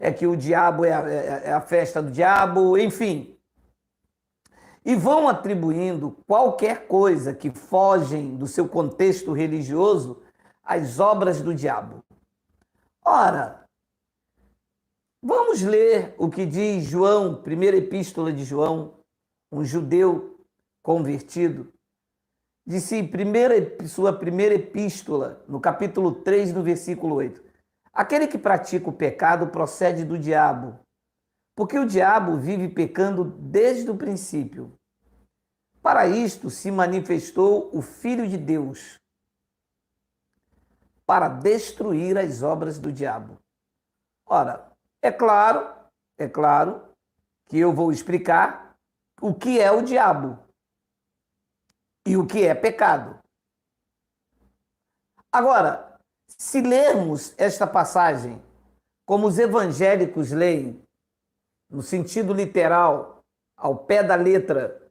é que o diabo é a festa do diabo, enfim. E vão atribuindo qualquer coisa que fogem do seu contexto religioso às obras do diabo. Ora, vamos ler o que diz João, primeira epístola de João, um judeu convertido. Disse sua primeira epístola, no capítulo 3, no versículo 8. Aquele que pratica o pecado procede do diabo, porque o diabo vive pecando desde o princípio. Para isto se manifestou o Filho de Deus, para destruir as obras do diabo. Ora, é claro que eu vou explicar o que é o diabo e o que é pecado. Agora, se lermos esta passagem como os evangélicos leem, no sentido literal, ao pé da letra,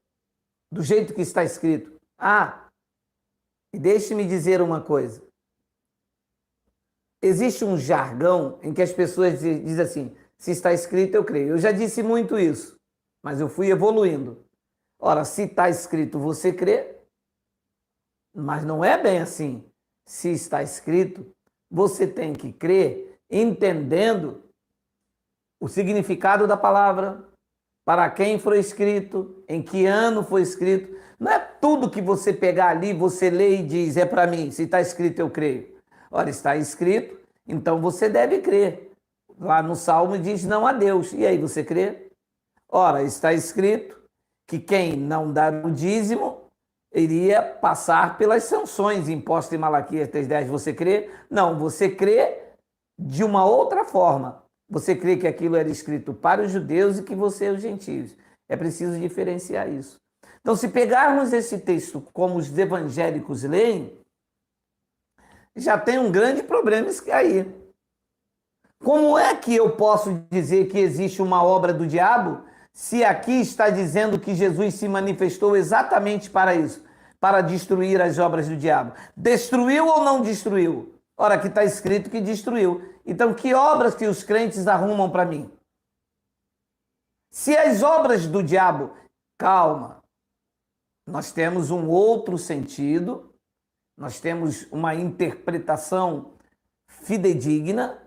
do jeito que está escrito. E deixe-me dizer uma coisa. Existe um jargão em que as pessoas dizem assim, se está escrito, eu creio. Eu já disse muito isso, mas eu fui evoluindo. Ora, se está escrito, você crê? Mas não é bem assim. Se está escrito, você tem que crer entendendo o significado da palavra, para quem foi escrito, em que ano foi escrito. Não é tudo que você pegar ali, você lê e diz, é para mim, se está escrito eu creio. Ora, está escrito, então você deve crer. Lá no Salmo diz não a Deus. E aí, você crê? Ora, está escrito que quem não dá o dízimo iria passar pelas sanções impostas em Malaquias 3:10. Você crê? Não, você crê de uma outra forma. Você crê que aquilo era escrito para os judeus e que você é os gentios. É preciso diferenciar isso. Então, se pegarmos esse texto como os evangélicos leem, já tem um grande problema aí. Como é que eu posso dizer que existe uma obra do diabo se aqui está dizendo que Jesus se manifestou exatamente para isso, para destruir as obras do diabo? Destruiu ou não destruiu? Ora, aqui está escrito que destruiu. Então, que obras que os crentes arrumam para mim? Se as obras do diabo... Calma. Nós temos um outro sentido, nós temos uma interpretação fidedigna,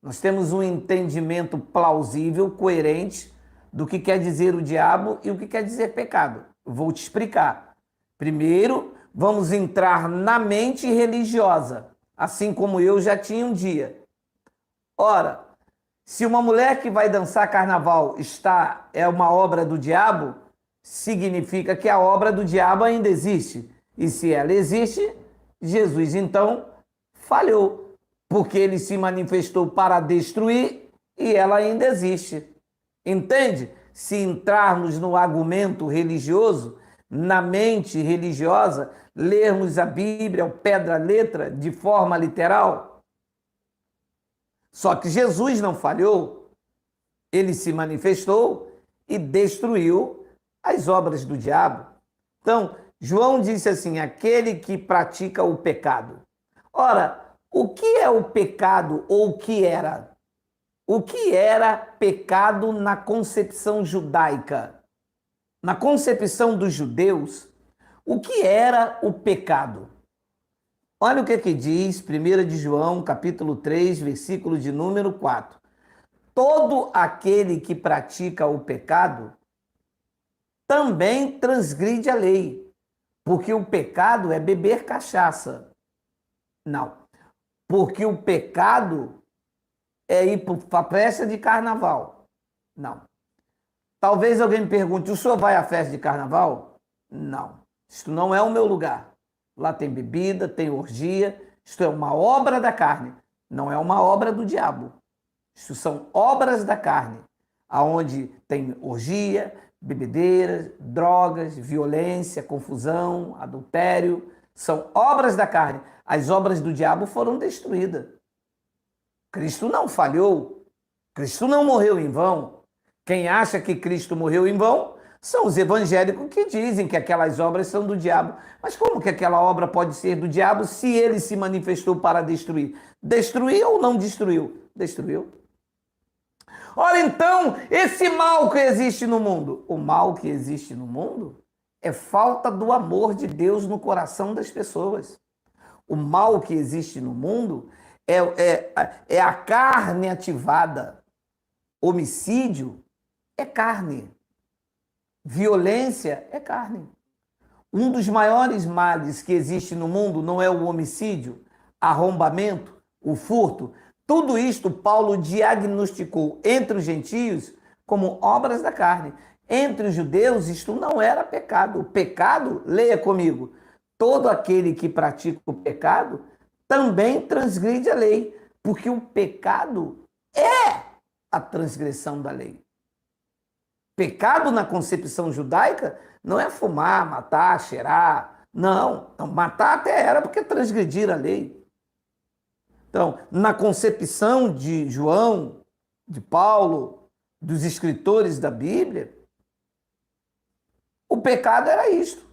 nós temos um entendimento plausível, coerente, do que quer dizer o diabo e o que quer dizer pecado. Vou te explicar. Primeiro, vamos entrar na mente religiosa, assim como eu já tinha um dia. Ora, se uma mulher que vai dançar carnaval é uma obra do diabo, significa que a obra do diabo ainda existe. E se ela existe, Jesus então falhou, porque ele se manifestou para destruir e ela ainda existe. Entende? Se entrarmos no argumento religioso, na mente religiosa, lermos a Bíblia ao pé da letra, de forma literal. Só que Jesus não falhou, ele se manifestou e destruiu as obras do diabo. Então, João disse assim, aquele que pratica o pecado. Ora, o que é o pecado ou o que era? O que era pecado na concepção judaica? Na concepção dos judeus, o que era o pecado? Olha o que diz 1 de João, capítulo 3, versículo de número 4. Todo aquele que pratica o pecado também transgride a lei, porque o pecado é beber cachaça. Não, porque o pecado é ir para a festa de carnaval. Não. Talvez alguém me pergunte, o senhor vai à festa de carnaval? Não, isto não é o meu lugar. Lá tem bebida, tem orgia, isto é uma obra da carne, não é uma obra do diabo. Isto são obras da carne, aonde tem orgia, bebedeira, drogas, violência, confusão, adultério, são obras da carne. As obras do diabo foram destruídas. Cristo não falhou, Cristo não morreu em vão. Quem acha que Cristo morreu em vão são os evangélicos que dizem que aquelas obras são do diabo. Mas como que aquela obra pode ser do diabo se ele se manifestou para destruir? Destruiu ou não destruiu? Destruiu. Ora, então, esse mal que existe no mundo, o mal que existe no mundo é falta do amor de Deus no coração das pessoas. O mal que existe no mundo é a carne ativada. Homicídio é carne. Violência é carne. Um dos maiores males que existe no mundo não é o homicídio, arrombamento, o furto. Tudo isto Paulo diagnosticou entre os gentios como obras da carne. Entre os judeus isto não era pecado. O pecado, leia comigo, todo aquele que pratica o pecado também transgride a lei, porque o pecado é a transgressão da lei. Pecado na concepção judaica não é fumar, matar, cheirar. Não, matar até era porque transgredir a lei. Então, na concepção de João, de Paulo, dos escritores da Bíblia, o pecado era isto.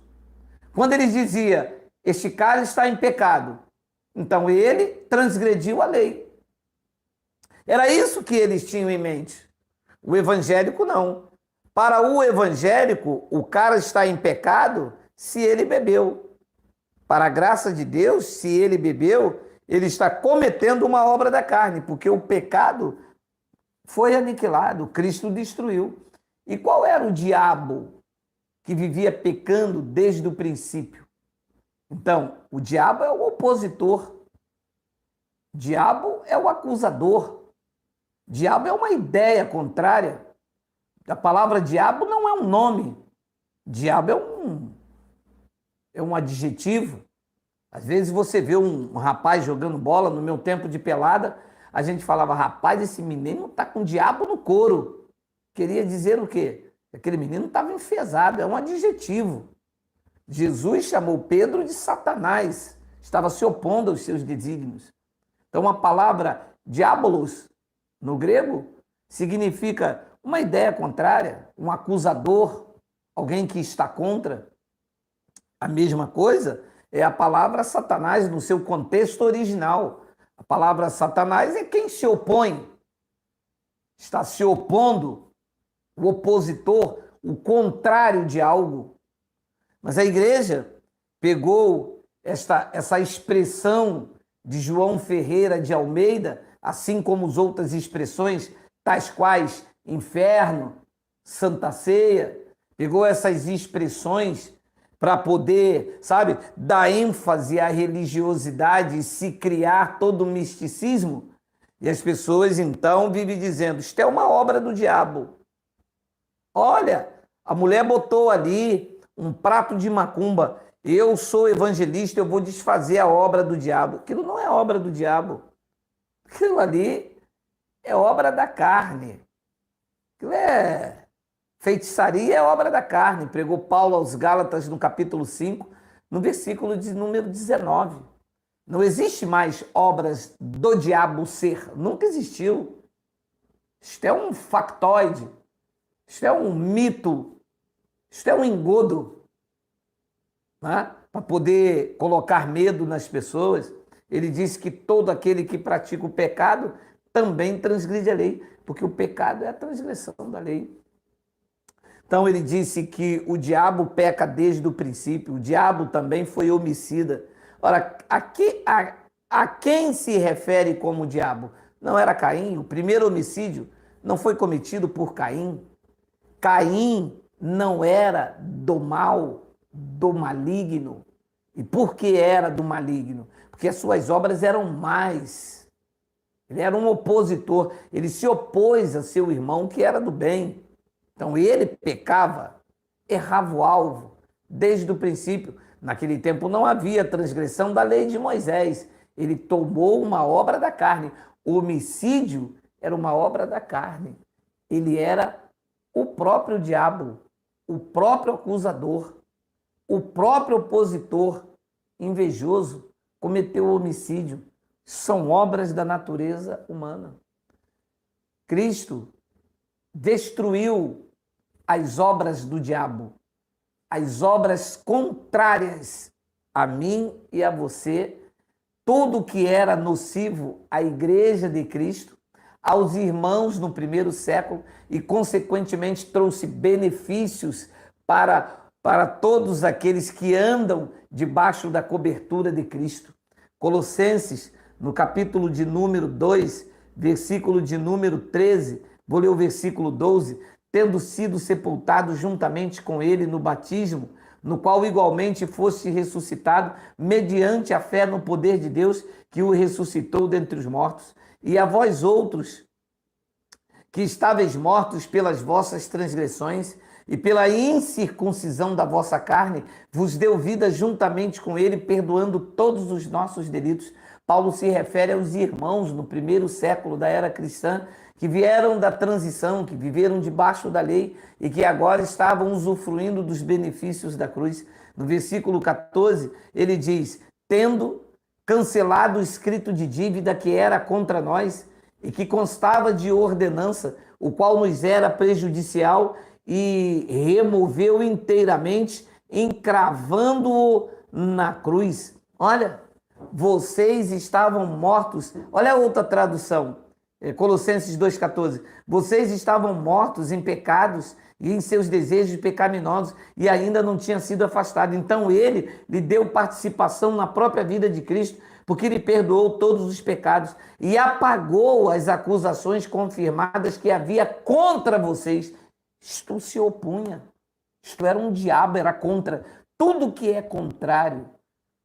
Quando ele dizia, este cara está em pecado, então ele transgrediu a lei. Era isso que eles tinham em mente. O evangélico não. Para o evangélico, o cara está em pecado se ele bebeu. Para a graça de Deus, se ele bebeu, ele está cometendo uma obra da carne, porque o pecado foi aniquilado, Cristo destruiu. E qual era o diabo que vivia pecando desde o princípio? Então, o diabo é o opositor. O diabo é o acusador. O diabo é uma ideia contrária. A palavra diabo não é um nome. Diabo é um adjetivo. Às vezes você vê um rapaz jogando bola, no meu tempo de pelada, a gente falava, rapaz, esse menino está com diabo no couro. Queria dizer o quê? Aquele menino estava enfesado, é um adjetivo. Jesus chamou Pedro de Satanás, estava se opondo aos seus desígnios. Então a palavra diabolos, no grego, significa uma ideia contrária, um acusador, alguém que está contra. A mesma coisa é a palavra Satanás no seu contexto original. A palavra Satanás é quem se opõe, está se opondo, o opositor, o contrário de algo. Mas a igreja pegou essa expressão de João Ferreira de Almeida, assim como as outras expressões, tais quais inferno, Santa Ceia, pegou essas expressões para poder, sabe, dar ênfase à religiosidade e se criar todo o misticismo. E as pessoas então vivem dizendo, isto é uma obra do diabo. Olha, a mulher botou ali um prato de macumba, eu sou evangelista, eu vou desfazer a obra do diabo. Aquilo não é obra do diabo. Aquilo ali é obra da carne. Aquilo é feitiçaria, é obra da carne. Pregou Paulo aos Gálatas no capítulo 5, no versículo de número 19. Não existe mais obras do diabo ser. Nunca existiu. Isto é um factoide. Isto é um mito. Isto é um engodo. Né? Para poder colocar medo nas pessoas. Ele disse que todo aquele que pratica o pecado também transgride a lei, porque o pecado é a transgressão da lei. Então ele disse que o diabo peca desde o princípio, o diabo também foi homicida. Ora, a quem se refere como diabo? Não era Caim? O primeiro homicídio não foi cometido por Caim? Caim não era do mal, do maligno. E por que era do maligno? Porque as suas obras eram mais. Ele era um opositor, ele se opôs a seu irmão que era do bem. Então ele pecava, errava o alvo, desde o princípio. Naquele tempo não havia transgressão da lei de Moisés. Ele tomou uma obra da carne. O homicídio era uma obra da carne. Ele era o próprio diabo, o próprio acusador, o próprio opositor invejoso cometeu o homicídio. São obras da natureza humana. Cristo destruiu as obras do diabo, as obras contrárias a mim e a você, tudo que era nocivo à igreja de Cristo, aos irmãos no primeiro século e, consequentemente, trouxe benefícios para todos aqueles que andam debaixo da cobertura de Cristo. Colossenses, no capítulo de número 2, versículo de número 13, vou ler o versículo 12, tendo sido sepultados juntamente com ele no batismo, no qual igualmente foste ressuscitado, mediante a fé no poder de Deus, que o ressuscitou dentre os mortos. E a vós outros, que estáveis mortos pelas vossas transgressões e pela incircuncisão da vossa carne, vos deu vida juntamente com ele, perdoando todos os nossos delitos. Paulo se refere aos irmãos no primeiro século da era cristã, que vieram da transição, que viveram debaixo da lei e que agora estavam usufruindo dos benefícios da cruz. No versículo 14, ele diz: tendo cancelado o escrito de dívida que era contra nós e que constava de ordenança, o qual nos era prejudicial, e removeu inteiramente, encravando-o na cruz. Olha, vocês estavam mortos. Olha a outra tradução, Colossenses 2,14. Vocês estavam mortos em pecados e em seus desejos pecaminosos e ainda não tinham sido afastados. Então ele lhe deu participação na própria vida de Cristo, porque lhe perdoou todos os pecados e apagou as acusações confirmadas que havia contra vocês. Isto se opunha. Isto era um diabo, era contra. Tudo que é contrário,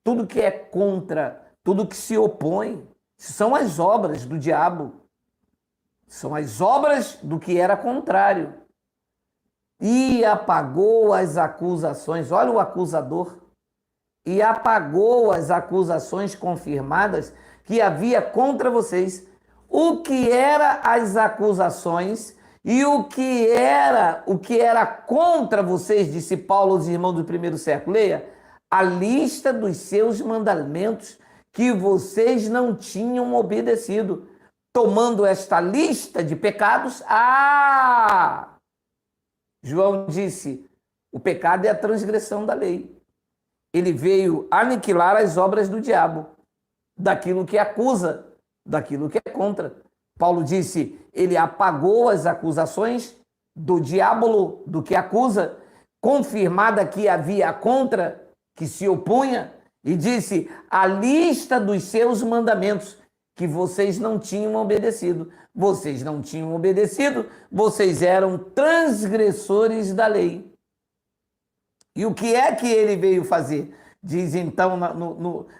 tudo que é contra, tudo que se opõe, são as obras do diabo. São as obras do que era contrário. E apagou as acusações. Olha o acusador. E apagou as acusações confirmadas que havia contra vocês. O que era as acusações e o que era contra vocês, disse Paulo aos irmãos do primeiro século. Leia: a lista dos seus mandamentos que vocês não tinham obedecido. Tomando esta lista de pecados, João disse, o pecado é a transgressão da lei. Ele veio aniquilar as obras do diabo, daquilo que acusa, daquilo que é contra. Paulo disse, ele apagou as acusações do diabo, do que acusa, confirmada que havia contra, que se opunha, e disse, a lista dos seus mandamentos, que vocês não tinham obedecido. Vocês não tinham obedecido, vocês eram transgressores da lei. E o que é que ele veio fazer? Diz então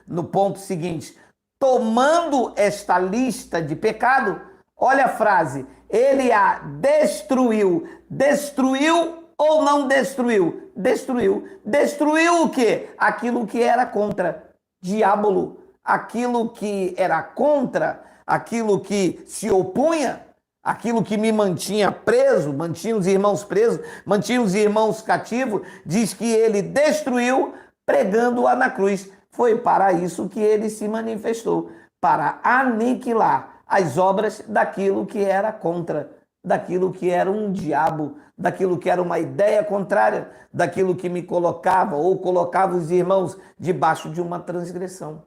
no ponto seguinte, tomando esta lista de pecado, olha a frase, ele a destruiu. Destruiu ou não destruiu? Destruiu. Destruiu o quê? Aquilo que era contra, diabo. Aquilo que era contra, aquilo que se opunha, aquilo que me mantinha preso, mantinha os irmãos presos, mantinha os irmãos cativos, diz que ele destruiu pregando-a na cruz. Foi para isso que ele se manifestou, para aniquilar as obras daquilo que era contra, daquilo que era um diabo, daquilo que era uma ideia contrária, daquilo que me colocava ou colocava os irmãos debaixo de uma transgressão.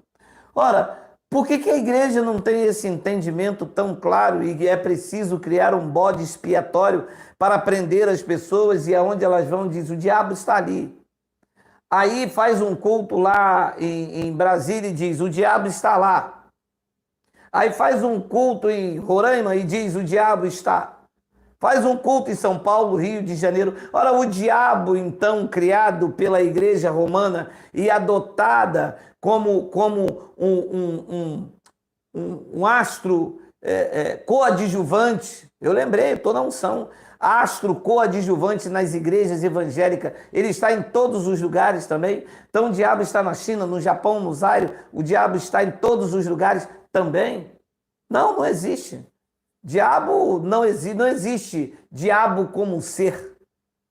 Ora, por que a igreja não tem esse entendimento tão claro e é preciso criar um bode expiatório para prender as pessoas e aonde elas vão diz, o diabo está ali. Aí faz um culto lá em Brasília e diz, o diabo está lá. Aí faz um culto em Roraima e diz, o diabo está. Faz um culto em São Paulo, Rio de Janeiro. Ora, o diabo, então, criado pela Igreja Romana e adotada como um astro coadjuvante, eu lembrei, estou na unção, astro coadjuvante nas igrejas evangélicas, ele está em todos os lugares também. Então, o diabo está na China, no Japão, no Zaire, o diabo está em todos os lugares também. Não, não existe. Diabo não existe diabo como ser.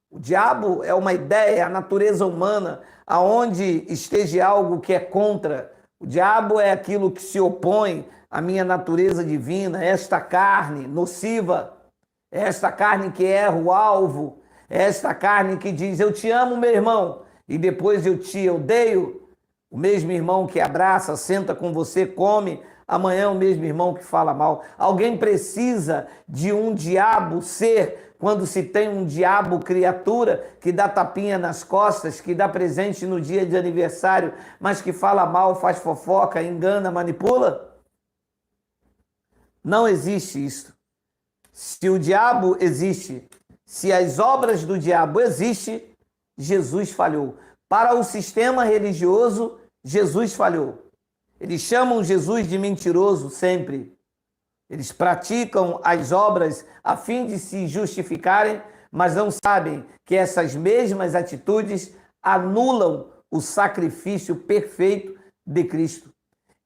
O diabo é uma ideia, a natureza humana, aonde esteja algo que é contra. O diabo é aquilo que se opõe à minha natureza divina, esta carne nociva, esta carne que erra o alvo, esta carne que diz, eu te amo, meu irmão, e depois eu te odeio. O mesmo irmão que abraça, senta com você, come, amanhã é o mesmo irmão que fala mal. Alguém precisa de um diabo ser, quando se tem um diabo criatura que dá tapinha nas costas, que dá presente no dia de aniversário, mas que fala mal, faz fofoca, engana, manipula? Não existe isso. Se o diabo existe, se as obras do diabo existem, Jesus falhou. Para o sistema religioso, Jesus falhou. Eles chamam Jesus de mentiroso sempre. Eles praticam as obras a fim de se justificarem, mas não sabem que essas mesmas atitudes anulam o sacrifício perfeito de Cristo.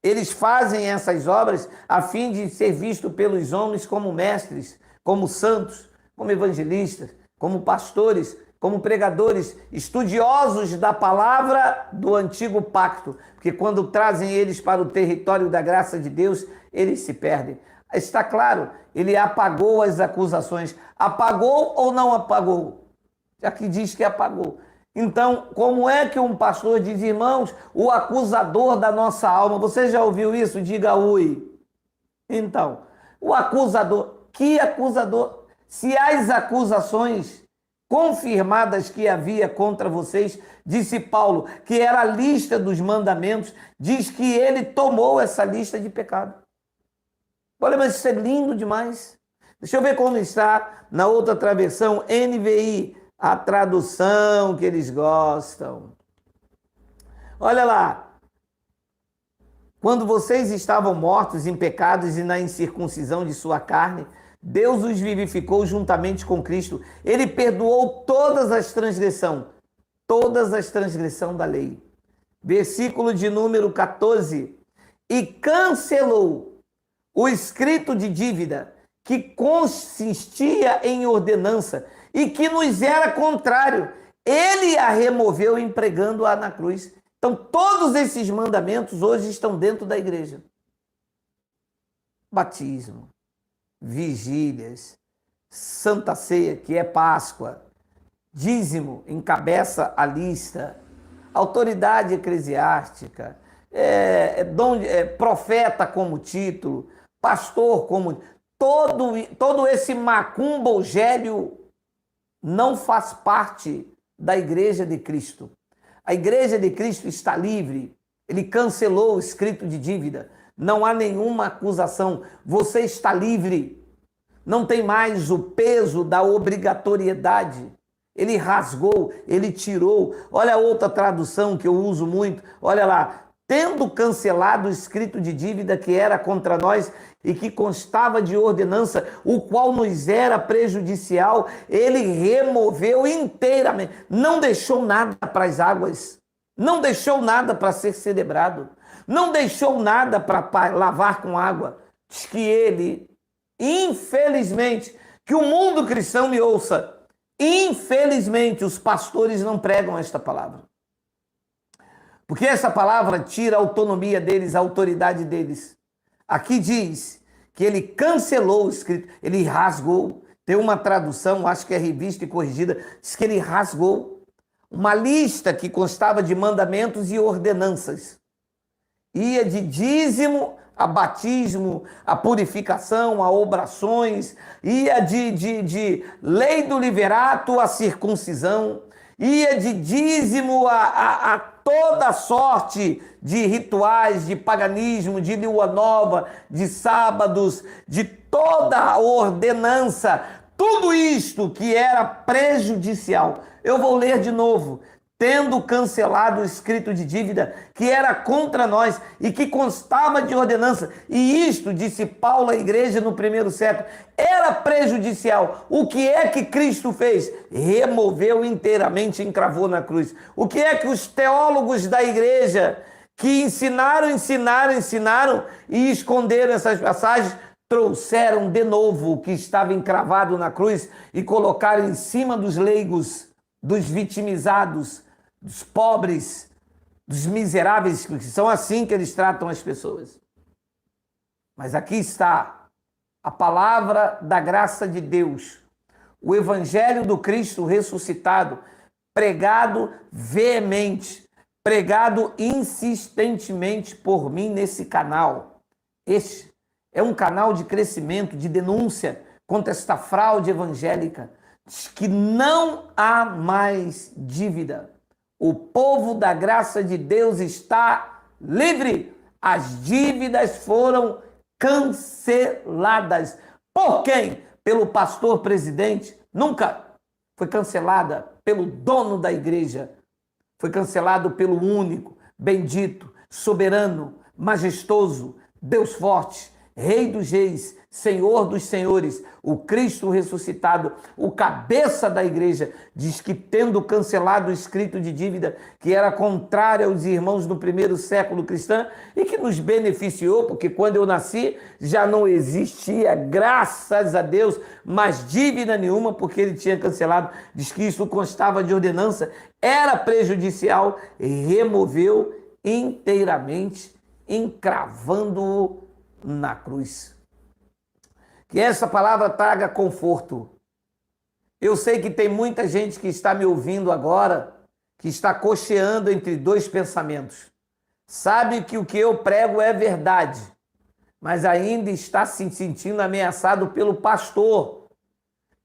Eles fazem essas obras a fim de ser visto pelos homens como mestres, como santos, como evangelistas, como pastores, como pregadores, estudiosos da palavra do antigo pacto, porque quando trazem eles para o território da graça de Deus, eles se perdem. Está claro, ele apagou as acusações. Apagou ou não apagou? Aqui diz que apagou. Então, como é que um pastor diz, irmãos, o acusador da nossa alma, você já ouviu isso? Diga ui. Então, o acusador, que acusador? Se as acusações confirmadas que havia contra vocês, disse Paulo, que era a lista dos mandamentos, diz que ele tomou essa lista de pecado. Olha, mas isso é lindo demais. Deixa eu ver como está na outra versão, NVI, a tradução que eles gostam. Olha lá. Quando vocês estavam mortos em pecados e na incircuncisão de sua carne, Deus os vivificou juntamente com Cristo. Ele perdoou todas as transgressões da lei. Versículo de número 14. E cancelou o escrito de dívida que consistia em ordenança e que nos era contrário. Ele a removeu empregando-a na cruz. Então, todos esses mandamentos hoje estão dentro da igreja. Batismo, vigílias, Santa Ceia, que é Páscoa, dízimo encabeça a lista, autoridade eclesiástica, profeta como título, pastor como... Todo esse macumbo-gélio não faz parte da igreja de Cristo. A igreja de Cristo está livre. Ele cancelou o escrito de dívida. Não há nenhuma acusação. Você está livre. Não tem mais o peso da obrigatoriedade. Ele rasgou, ele tirou. Olha a outra tradução que eu uso muito. Olha lá. Tendo cancelado o escrito de dívida que era contra nós e que constava de ordenança, o qual nos era prejudicial, ele removeu inteiramente. Não deixou nada para as águas. Não deixou nada para ser celebrado. Não deixou nada para lavar com água. Diz que ele, infelizmente, que o mundo cristão me ouça, infelizmente os pastores não pregam esta palavra. Porque essa palavra tira a autonomia deles, a autoridade deles. Aqui diz que ele cancelou o escrito, ele rasgou. Tem uma tradução, acho que é revista e corrigida, diz que ele rasgou uma lista que constava de mandamentos e ordenanças. Ia de dízimo a batismo, a purificação, a obrações, ia de lei do liverato à circuncisão, ia de dízimo a toda sorte de rituais, de paganismo, de lua nova, de sábados, de toda a ordenança, tudo isto que era prejudicial. Eu vou ler de novo. Tendo cancelado o escrito de dívida que era contra nós e que constava de ordenança. E isto, disse Paulo à igreja no primeiro século, era prejudicial. O que é que Cristo fez? Removeu inteiramente e encravou na cruz. O que é que os teólogos da igreja que ensinaram e esconderam essas passagens, trouxeram de novo o que estava encravado na cruz e colocaram em cima dos leigos, dos vitimizados, dos pobres, dos miseráveis, que são assim que eles tratam as pessoas. Mas aqui está a palavra da graça de Deus, o evangelho do Cristo ressuscitado, pregado veemente, pregado insistentemente por mim nesse canal. Este é um canal de crescimento, de denúncia contra esta fraude evangélica, que não há mais dívida. O povo da graça de Deus está livre. As dívidas foram canceladas. Por quem? Pelo pastor presidente? Nunca. Foi cancelada pelo dono da igreja. Foi cancelado pelo único, bendito, soberano, majestoso, Deus forte, Rei dos reis, Senhor dos senhores, o Cristo ressuscitado, o cabeça da igreja, diz que tendo cancelado o escrito de dívida que era contrário aos irmãos do primeiro século cristão e que nos beneficiou, porque quando eu nasci já não existia, graças a Deus, mais dívida nenhuma, porque ele tinha cancelado, diz que isso constava de ordenança, era prejudicial, removeu inteiramente, encravando-o na cruz. Que essa palavra traga conforto. Eu sei que tem muita gente que está me ouvindo agora, que está cocheando entre dois pensamentos. Sabe que o que eu prego é verdade, mas ainda está se sentindo ameaçado pelo pastor,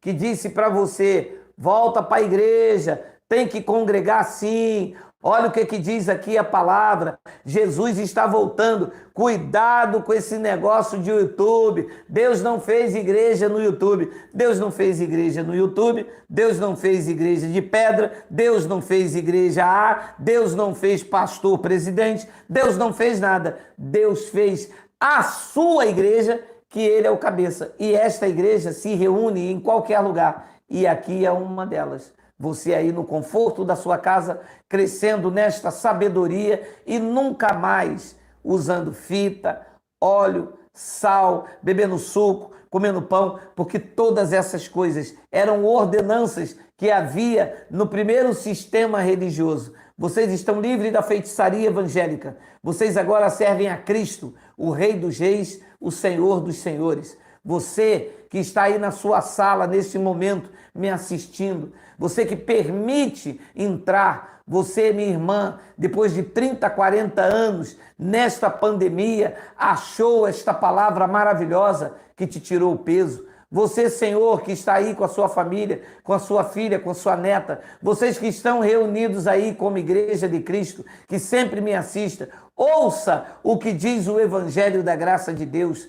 que disse para você, volta para a igreja, tem que congregar sim. Olha o que diz aqui a palavra. Jesus está voltando. Cuidado com esse negócio de YouTube. Deus não fez igreja no YouTube. Deus não fez igreja no YouTube. Deus não fez igreja de pedra. Deus não fez igreja A. Deus não fez pastor presidente. Deus não fez nada. Deus fez a sua igreja, que ele é o cabeça. E esta igreja se reúne em qualquer lugar. E aqui é uma delas. Você aí no conforto da sua casa, crescendo nesta sabedoria e nunca mais usando fita, óleo, sal, bebendo suco, comendo pão, porque todas essas coisas eram ordenanças que havia no primeiro sistema religioso. Vocês estão livres da feitiçaria evangélica. Vocês agora servem a Cristo, o Rei dos reis, o Senhor dos senhores. Você que está aí na sua sala neste momento me assistindo, você que permite entrar, você, minha irmã, depois de 30, 40 anos nesta pandemia, achou esta palavra maravilhosa que te tirou o peso. Você, Senhor, que está aí com a sua família, com a sua filha, com a sua neta, vocês que estão reunidos aí como Igreja de Cristo, que sempre me assista, ouça o que diz o Evangelho da Graça de Deus.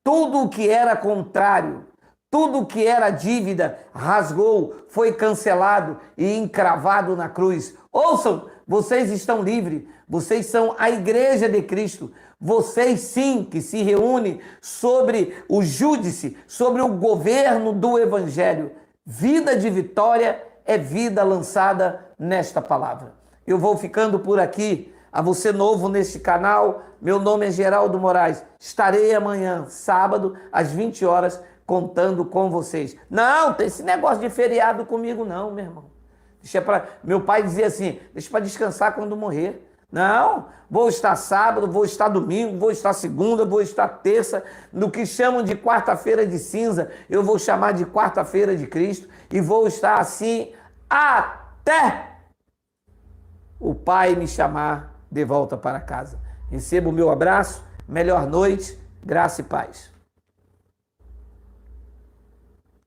Tudo o que era contrário, tudo o que era dívida, rasgou, foi cancelado e encravado na cruz. Ouçam, vocês estão livres, vocês são a Igreja de Cristo. Vocês sim que se reúnem sobre o júdice, sobre o governo do Evangelho. Vida de vitória é vida lançada nesta palavra. Eu vou ficando por aqui. A você novo neste canal, meu nome é Geraldo Moraes. Estarei amanhã, sábado, às 20 horas, contando com vocês. Não, tem esse negócio de feriado comigo não, meu irmão. Meu pai dizia assim, deixa para descansar quando morrer. Não, vou estar sábado, vou estar domingo, vou estar segunda, vou estar terça. No que chamam de quarta-feira de cinza, eu vou chamar de quarta-feira de Cristo. E vou estar assim até o Pai me chamar de volta para casa. Receba o meu abraço, melhor noite, graça e paz.